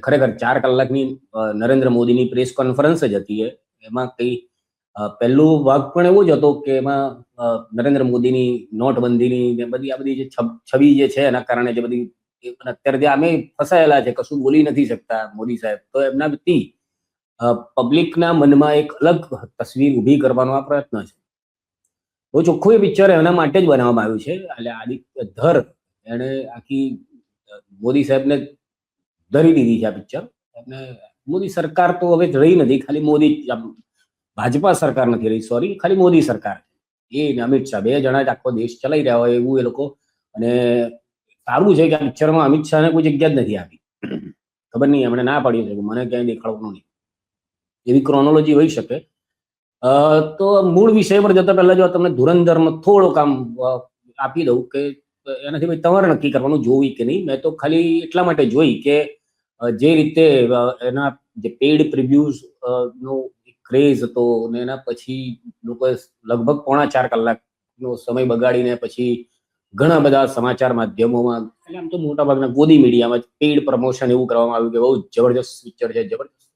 ખરેખર 4 કલાકની નરેન્દ્ર મોદીની પ્રેસ કોન્ફરન્સ જ હતી. એમાં કઈ પહેલું ભાગ પણ એવો જ હતો કે એમાં નરેન્દ્ર મોદીની નોટબંધીની ને બધી આ બધી જે છબી જે છે એના કારણે જે બધી અત્યારે જે અમે ફસાયેલા છે, કશું બોલી નથી શકતા મોદી સાહેબ, તો એમના વતી પબ્લિકના મનમાં એક અલગ તસવીર ઊભી કરવાનો આ પ્રયત્ન છે. બહુ ચોખ્ખું એ પિક્ચર એના માટે જ બનાવવામાં આવ્યું છે. એટલે આદિત્ય ધર એને આખી મોદી સાહેબને ધરી દીધી છે આ પિક્ચર. અને મોદી સરકાર તો હવે રહી નથી, ખાલી મોદી, ભાજપા સરકાર નથી રહી, સોરી, ખાલી મોદી સરકાર. એ અમિત શાહ, બે જણા જ આખો દેશ ચલાવી રહ્યા હોય એવું એ લોકો. અને સારું છે કે આ પિક્ચરમાં અમિત શાહને કોઈ જગ્યા જ નથી આપી. ખબર નહીં એમણે ના પાડી છે, મને ક્યાંય દેખાડવાનું નહીં, એવી ક્રોનોલોજી હોઈ શકે. તો મૂળ વિષય પર જતા પહેલા જો તમને ધુરંધરમાં થોડું કામ આપી દઉં કે એનાથી ભાઈ તમારે નક્કી કરવાનું જોવી કે નહીં. મેં તો ખાલી એટલા માટે જોઈ કે જે રીતે એના જે પેઇડ પ્રિવ્યુઝ નો ક્રેઝ હતો અને એના પછી લોકોએ લગભગ 3.5 કલાકનો સમય બગાડીને પછી ઘણા બધા સમાચાર માધ્યમોમાં, એટલે આમ તો મોટા ભાગના ગોદી મીડિયામાં પેઇડ પ્રમોશન એવું કરવામાં આવ્યું કે બહુ જબરજસ્ત પિક્ચર છે, જબરજસ્ત